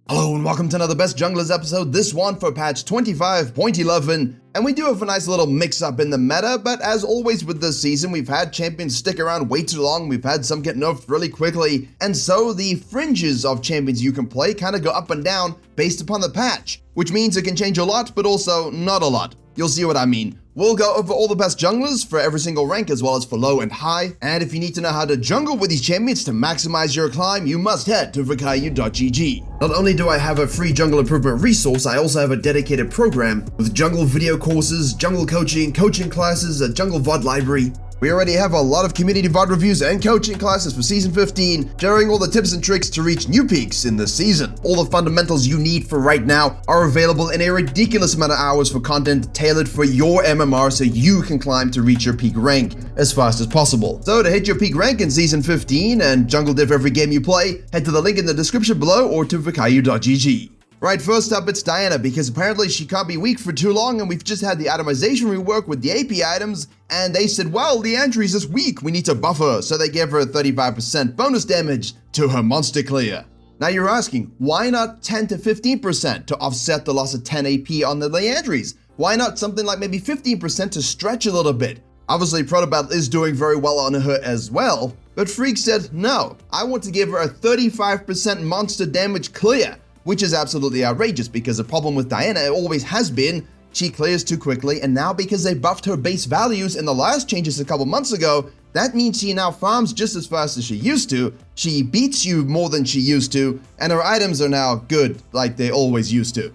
Hello and welcome to another Best Junglers episode, this one for patch 25.11, and we do have a nice little mix-up in the meta, but as always with this season, we've had champions stick around way too long, we've had some get nerfed really quickly, and so the fringes of champions you can play kind of go up and down based upon the patch, which means it can change a lot, but also not a lot. You'll see what I mean. We'll go over all the best junglers for every single rank as well as for low and high, and if you need to know how to jungle with these champions to maximize your climb, you must head to Virkayu.gg. Not only do I have a free jungle improvement resource, I also have a dedicated program with jungle video courses, jungle coaching classes, a jungle VOD library. We already have a lot of community VOD reviews and coaching classes for Season 15, sharing all the tips and tricks to reach new peaks in this season. All the fundamentals you need for right now are available in a ridiculous amount of hours for content tailored for your MMR so you can climb to reach your peak rank as fast as possible. So to hit your peak rank in Season 15 and jungle diff every game you play, head to the link in the description below or to Virkayu.gg. Right, first up it's Diana, because apparently she can't be weak for too long and we've just had the itemization rework with the AP items, and they said, well, Leandry's is weak, we need to buff her, so they gave her a 35% bonus damage to her monster clear. Now you're asking, why not 10 to 15% to offset the loss of 10 AP on the Leandrys? Why not something like maybe 15% to stretch a little bit? Obviously, Protobelt is doing very well on her as well, but Freak said, no, I want to give her a 35% monster damage clear, which is absolutely outrageous because the problem with Diana always has been she clears too quickly, and now because they buffed her base values in the last changes a couple months ago, that means she now farms just as fast as she used to, she beats you more than she used to, and her items are now good like they always used to.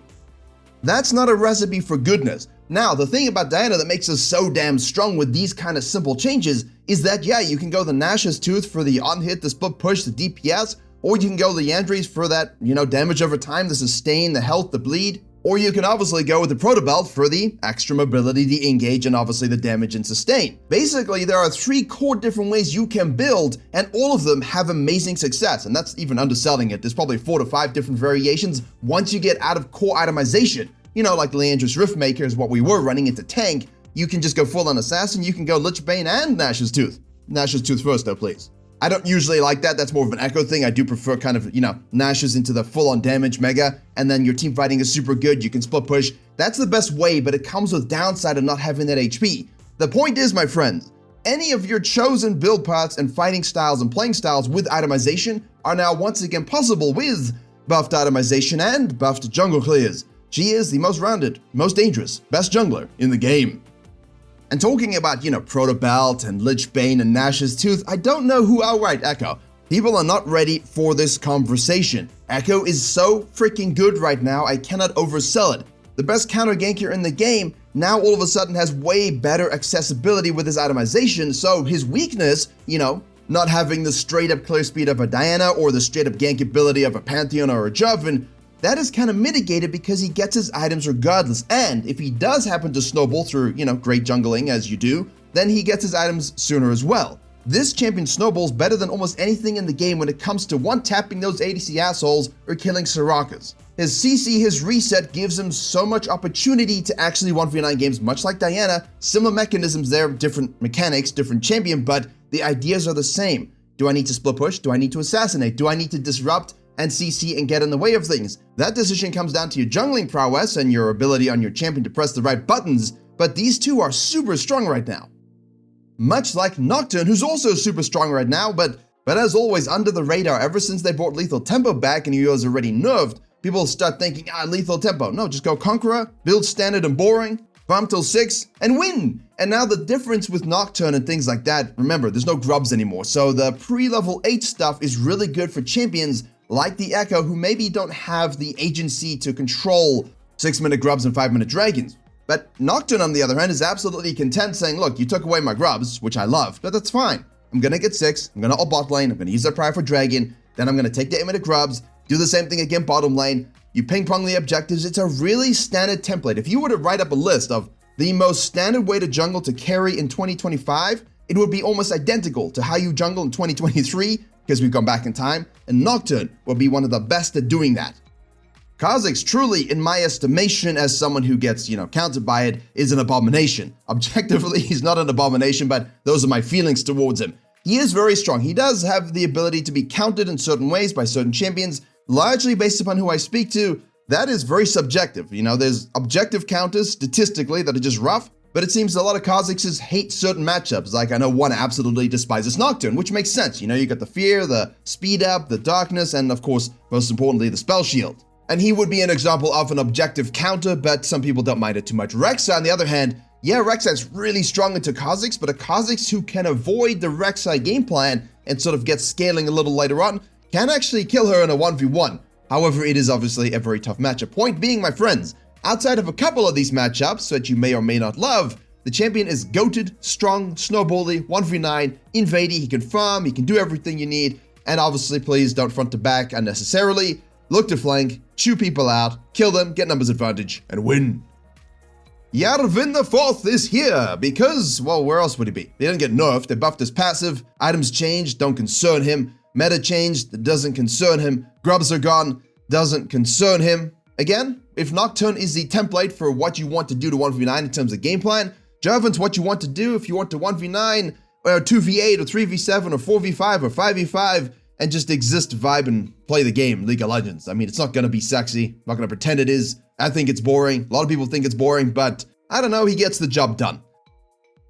That's not a recipe for goodness. Now, the thing about Diana that makes us so damn strong with these kind of simple changes is that, yeah, you can go the Nash's Tooth for the on-hit, the split push, the DPS, or you can go Leandry's for that, damage over time, the sustain, the health, the bleed. Or you can obviously go with the Protobelt for the extra mobility, the engage, and obviously the damage and sustain. Basically, there are 3 core different ways you can build, and all of them have amazing success. And that's even underselling it. There's probably 4 to 5 different variations once you get out of core itemization. Like Leandry's Riftmaker is what we were running into tank. You can just go full on Assassin, you can go Lichbane and Nash's Tooth. Nash's Tooth first though, please. I don't usually like that, that's more of an echo thing. I do prefer kind of, Nash's into the full-on damage mega, and then your team fighting is super good, you can split push. That's the best way, but it comes with downside of not having that HP. The point is, my friends, any of your chosen build paths and fighting styles and playing styles with itemization are now once again possible with buffed itemization and buffed jungle clears. She is the most rounded, most dangerous, best jungler in the game. And talking about, Protobelt and Lichbane and Nash's Tooth, I don't know who outright Echo. People are not ready for this conversation. Echo is so freaking good right now, I cannot oversell it. The best counter ganker in the game now all of a sudden has way better accessibility with his itemization, so his weakness, not having the straight up clear speed of a Diana or the straight up gank ability of a Pantheon or a Jarvan, that is kind of mitigated because he gets his items regardless, and if he does happen to snowball through, great jungling as you do, then he gets his items sooner as well. This champion snowballs better than almost anything in the game when it comes to one-tapping those ADC assholes or killing Sorakas. His CC, his reset, gives him so much opportunity to actually 1v9 games, much like Diana. Similar mechanisms there, different mechanics, different champion, but the ideas are the same. Do I need to split push? Do I need to assassinate? Do I need to disrupt and CC and get in the way of things? That decision comes down to your jungling prowess and your ability on your champion to press the right buttons, but these two are super strong right now. Much like Nocturne, who's also super strong right now, but as always under the radar. Ever since they brought Lethal Tempo back and he was already nerfed, people start thinking, Lethal Tempo. No, just go Conqueror, build standard and boring, farm till 6, and win! And now the difference with Nocturne and things like that, remember, there's no grubs anymore, so the pre-level 8 stuff is really good for champions like the Echo, who maybe don't have the agency to control 6-minute grubs and 5-minute dragons. But Nocturne, on the other hand, is absolutely content saying, look, you took away my grubs, which I love, but that's fine. I'm gonna get 6, I'm gonna ult bot lane, I'm gonna use that prior for dragon, then I'm gonna take the 8-minute grubs, do the same thing again bottom lane, you ping pong the objectives. It's a really standard template. If you were to write up a list of the most standard way to jungle to carry in 2025, it would be almost identical to how you jungle in 2023, because we've gone back in time, and Nocturne will be one of the best at doing that. Kha'Zix truly, in my estimation, as someone who gets, countered by it, is an abomination. Objectively, he's not an abomination, but those are my feelings towards him. He is very strong. He does have the ability to be countered in certain ways by certain champions, largely based upon who I speak to, that is very subjective. You know, there's objective counters statistically that are just rough, but it seems a lot of Kazakhs hate certain matchups. Like I know one absolutely despises Nocturne, which makes sense. You know, you got the fear, the speed up, the darkness, and of course, most importantly, the spell shield. And he would be an example of an objective counter, but some people don't mind it too much. Rek'Sai, on the other hand, yeah, Rek'Sai's really strong into Kazakhs, but a Kazakhs who can avoid the Rek'Sai game plan and sort of get scaling a little later on can actually kill her in a 1v1. However, it is obviously a very tough matchup. Point being, my friends, outside of a couple of these matchups that you may or may not love, the champion is goated, strong, snowbally, 1v9, invadey, he can farm, he can do everything you need, and obviously please don't front to back unnecessarily, look to flank, chew people out, kill them, get numbers advantage, and win. Yarvin the Fourth is here because, well, where else would he be? They didn't get nerfed, they buffed his passive, items changed, don't concern him, meta changed, that doesn't concern him, grubs are gone, doesn't concern him. Again, if Nocturne is the template for what you want to do to 1v9 in terms of game plan, Jarvan's what you want to do if you want to 1v9, or 2v8, or 3v7, or 4v5, or 5v5, and just exist, vibe, and play the game, League of Legends. I mean, it's not gonna be sexy, I'm not gonna pretend it is. I think it's boring, a lot of people think it's boring, but I don't know, he gets the job done.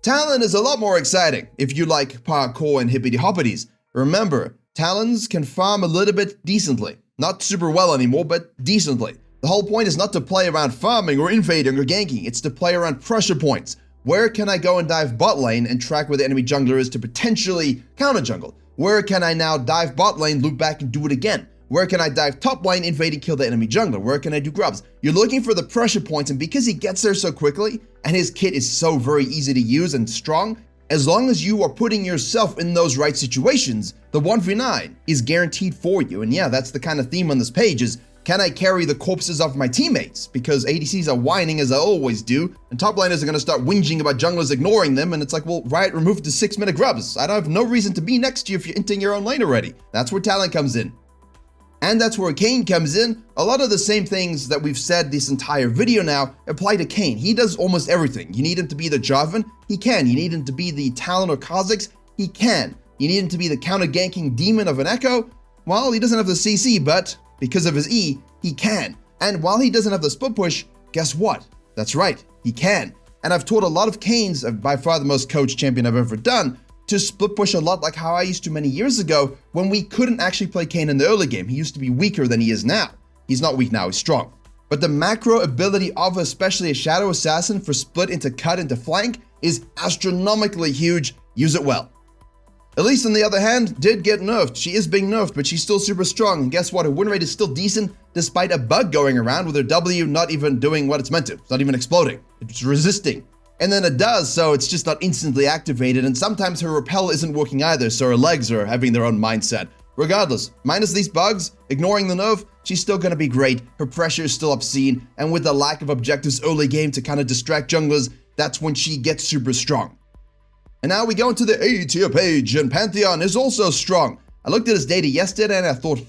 Talon is a lot more exciting if you like parkour and hippity-hoppities. Remember, Talons can farm a little bit decently. Not super well anymore, but decently. The whole point is not to play around farming or invading or ganking, it's to play around pressure points. Where can I go and dive bot lane and track where the enemy jungler is to potentially counter jungle? Where can I now dive bot lane, loop back and do it again? Where can I dive top lane, invade and kill the enemy jungler? Where can I do grubs? You're looking for the pressure points, and because he gets there so quickly, and his kit is so very easy to use and strong, as long as you are putting yourself in those right situations, the 1v9 is guaranteed for you. And yeah, that's the kind of theme on this page is, can I carry the corpses of my teammates? Because ADCs are whining as I always do, and top laners are going to start whinging about junglers ignoring them, and it's like, well, Riot removed the 6-minute grubs. I don't have no reason to be next to you if you're inting your own lane already. That's where talent comes in. And that's where Kayn comes in. A lot of the same things that we've said this entire video now apply to Kayn. He does almost everything. You need him to be the Jarvan? He can. You need him to be the Talon or Kha'Zix? He can. You need him to be the counter-ganking demon of an Echo? Well, he doesn't have the CC, but because of his E, he can. And while he doesn't have the split push, guess what? That's right, he can. And I've taught a lot of Kayns, by far the most coached champion I've ever done, to split push a lot like how I used to many years ago when we couldn't actually play Kayn in the early game. He used to be weaker than he is now. He's not weak now, he's strong. But the macro ability of especially a Shadow Assassin for split into cut into flank is astronomically huge. Use it well. Elise, on the other hand, did get nerfed. She is being nerfed, but she's still super strong. And guess what? Her win rate is still decent despite a bug going around with her W not even doing what it's meant to. It's not even exploding. It's resisting. And then it does, so it's just not instantly activated. And sometimes her repel isn't working either, so her legs are having their own mindset. Regardless, minus these bugs, ignoring the nerf, she's still going to be great. Her pressure is still obscene. And with the lack of objectives early game to kind of distract junglers, that's when she gets super strong. And now we go into the A tier page, and Pantheon is also strong. I looked at his data yesterday and I thought,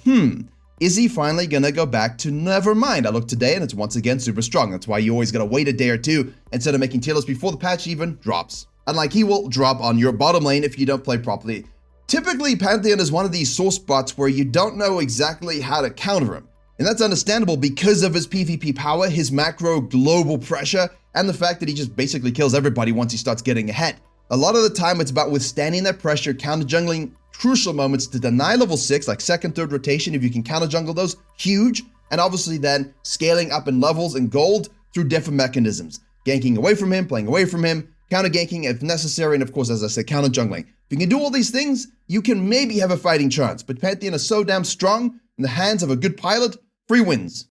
is he finally gonna go back to never mind? I looked today and it's once again super strong. That's why you always gotta wait a day or two instead of making tier lists before the patch even drops. Unlike he will drop on your bottom lane if you don't play properly. Typically, Pantheon is one of these sore spots where you don't know exactly how to counter him. And that's understandable because of his PvP power, his macro global pressure, and the fact that he just basically kills everybody once he starts getting ahead. A lot of the time, it's about withstanding that pressure, counter-jungling crucial moments to deny level 6, like second, third rotation, if you can counter-jungle those, huge, and obviously then scaling up in levels and gold through different mechanisms. Ganking away from him, playing away from him, counter-ganking if necessary, and of course, as I said, counter-jungling. If you can do all these things, you can maybe have a fighting chance, but Pantheon is so damn strong, in the hands of a good pilot, free wins.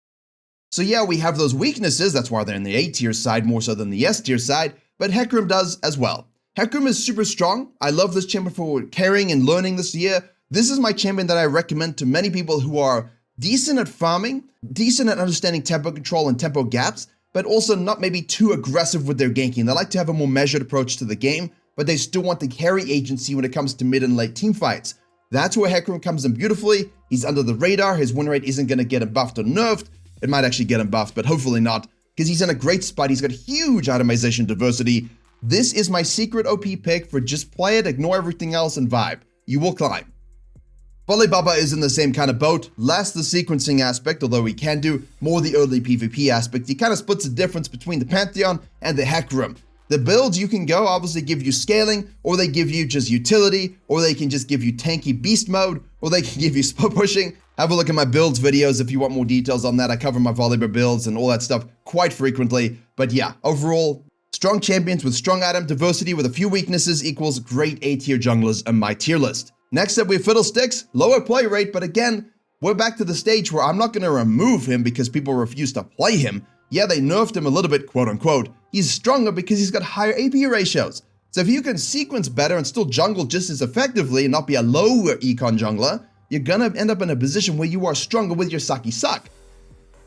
So yeah, we have those weaknesses, that's why they're in the A tier side more so than the S tier side, but Hecarim does as well. Hecarim is super strong. I love this champion for carrying and learning this year. This is my champion that I recommend to many people who are decent at farming, decent at understanding tempo control and tempo gaps, but also not maybe too aggressive with their ganking. They like to have a more measured approach to the game, but they still want the carry agency when it comes to mid and late team fights. That's where Hecarim comes in beautifully. He's under the radar. His win rate isn't going to get him buffed or nerfed. It might actually get him buffed, but hopefully not, because he's in a great spot. He's got huge itemization diversity. This is my secret OP pick for just play it, ignore everything else, and vibe. You will climb. Volleybaba is in the same kind of boat, less the sequencing aspect, although he can do more the early PvP aspect. He kind of splits the difference between the Pantheon and the Hecarim. The builds you can go obviously give you scaling, or they give you just utility, or they can just give you tanky beast mode, or they can give you split pushing. Have a look at my builds videos if you want more details on that. I cover my Volleyball builds and all that stuff quite frequently. But yeah, overall, strong champions with strong item diversity with a few weaknesses equals great A-tier junglers in my tier list. Next up, we have Fiddlesticks, lower play rate, but again, we're back to the stage where I'm not going to remove him because people refuse to play him. Yeah, they nerfed him a little bit, quote unquote. He's stronger because he's got higher AP ratios. So if you can sequence better and still jungle just as effectively and not be a lower econ jungler, you're gonna end up in a position where you are stronger with your sucky suck.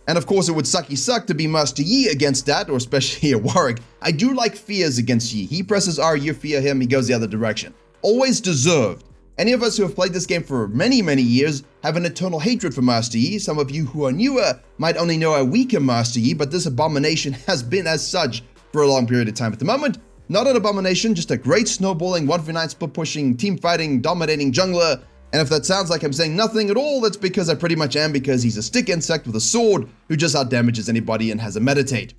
And of course, it would sucky suck to be Master Yi against that, or especially a Warwick. I do like fears against Yi. He presses R, you fear him, he goes the other direction. Always deserved. Any of us who have played this game for many, many years have an eternal hatred for Master Yi. Some of you who are newer might only know a weaker Master Yi, but this abomination has been as such for a long period of time. At the moment, not an abomination, just a great snowballing, 1v9 split pushing, team fighting, dominating jungler. And if that sounds like I'm saying nothing at all, that's because I pretty much am, because he's a stick insect with a sword who just outdamages anybody and has a meditate.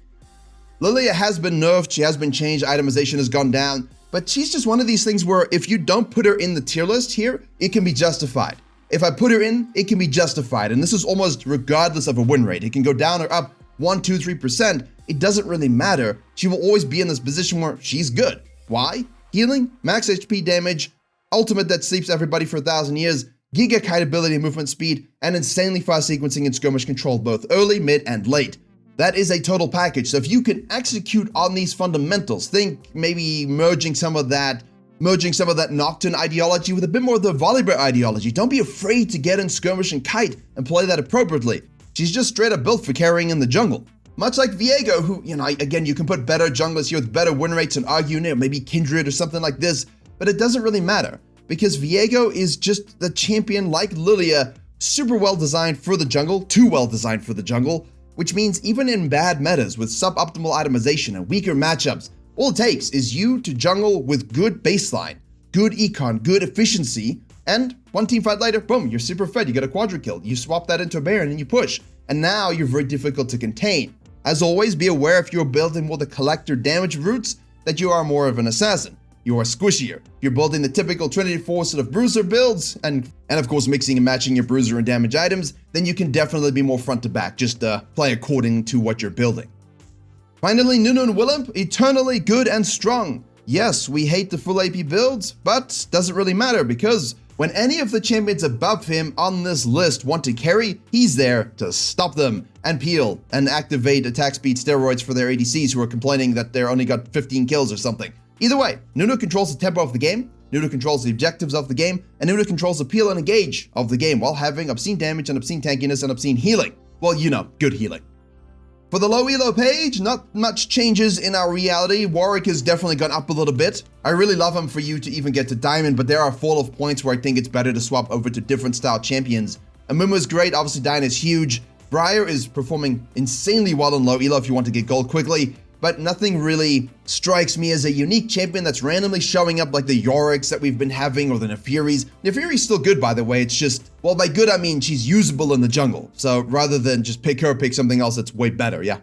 Lilia has been nerfed, she has been changed, itemization has gone down. But she's just one of these things where if you don't put her in the tier list here, it can be justified. If I put her in, it can be justified. And this is almost regardless of a win rate. It can go down or up 1, 2, 3%. It doesn't really matter. She will always be in this position where she's good. Why? Healing, max HP damage, ultimate that sleeps everybody for 1,000 years, giga kite ability and movement speed, and insanely fast sequencing and skirmish control both early, mid, and late. That is a total package. So if you can execute on these fundamentals, think maybe merging some of that Nocturne ideology with a bit more of the Volibear ideology. Don't be afraid to get in skirmish and kite and play that appropriately. She's just straight up built for carrying in the jungle. Much like Viego, who, again, you can put better junglers here with better win rates and argue, maybe Kindred or something like this, but it doesn't really matter because Viego is just the champion like Lilia, super well designed for the jungle, too well designed for the jungle, which means even in bad metas with suboptimal itemization and weaker matchups, all it takes is you to jungle with good baseline, good econ, good efficiency, and one team fight later, boom, you're super fed, you get a quadra kill, you swap that into a Baron and you push, and now you're very difficult to contain. As always, be aware if you're building more the collector damage routes that you are more of an assassin. You are squishier. If you're building the typical Trinity Force sort of bruiser builds, and of course mixing and matching your bruiser and damage items, then you can definitely be more front to back, just play according to what you're building. Finally, Nunu and Willump, eternally good and strong. Yes, we hate the full AP builds, but doesn't really matter because when any of the champions above him on this list want to carry, he's there to stop them and peel and activate attack speed steroids for their ADCs who are complaining that they're only got 15 kills or something. Either way, Nunu controls the tempo of the game, Nunu controls the objectives of the game, and Nunu controls the peel and engage of the game while having obscene damage and obscene tankiness and obscene healing. Well, good healing. For the low elo page, not much changes in our reality. Warwick has definitely gone up a little bit. I really love him for you to even get to Diamond, but there are a fall of points where I think it's better to swap over to different style champions. Amumu is great, obviously Diana is huge. Briar is performing insanely well in low elo if you want to get gold quickly, but nothing really strikes me as a unique champion that's randomly showing up like the Yoriks that we've been having or the Nefiri's. Nefiri's still good, by the way. It's just, well, by good, I mean she's usable in the jungle. So rather than just pick her, pick something else that's way better, yeah.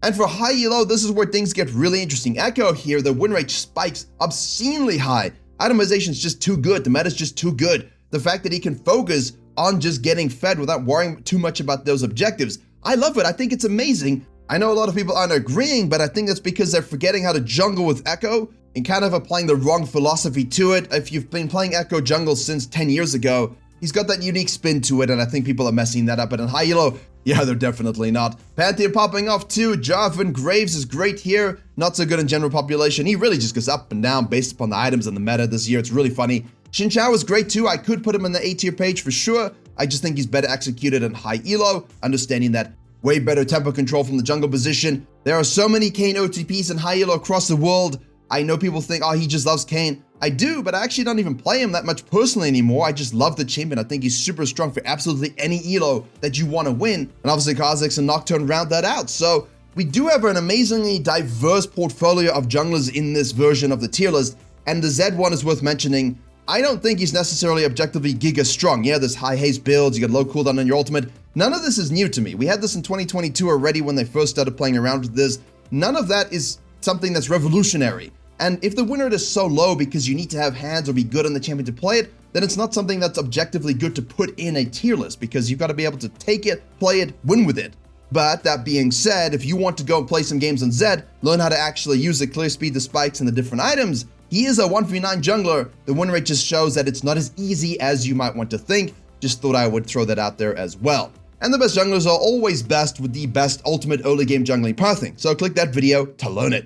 And for high elo, this is where things get really interesting. Echo here, the win rate spikes obscenely high. Itemization's just too good. The meta's just too good. The fact that he can focus on just getting fed without worrying too much about those objectives. I love it. I think it's amazing. I know a lot of people aren't agreeing, but I think that's because they're forgetting how to jungle with Echo and kind of applying the wrong philosophy to it. If you've been playing Echo jungle since 10 years ago, he's got that unique spin to it, and I think people are messing that up. But in high elo, yeah, they're definitely not. Pantheon popping off too. Jarvan Graves is great here. Not so good in general population. He really just goes up and down based upon the items and the meta this year. It's really funny. Xin Chao is great too. I could put him in the A tier page for sure. I just think he's better executed in high elo, understanding that way better tempo control from the jungle position. There are so many Kayn OTPs in high elo across the world. I know people think, oh, he just loves Kayn. I do, but I actually don't even play him that much personally anymore. I just love the champion. I think he's super strong for absolutely any elo that you want to win. And obviously Kha'Zix and Nocturne round that out. So we do have an amazingly diverse portfolio of junglers in this version of the tier list. And the Z one is worth mentioning. I don't think he's necessarily objectively giga strong. Yeah, there's high haste builds, you get low cooldown on your ultimate. None of this is new to me. We had this in 2022 already when they first started playing around with this. None of that is something that's revolutionary. And if the win rate is so low because you need to have hands or be good on the champion to play it, then it's not something that's objectively good to put in a tier list because you've got to be able to take it, play it, win with it. But that being said, if you want to go and play some games on Zed, learn how to actually use the clear speed, the spikes, and the different items, he is a 1v9 jungler. The win rate just shows that it's not as easy as you might want to think. Just thought I would throw that out there as well. And the best junglers are always best with the best ultimate early game jungling pathing, so click that video to learn it.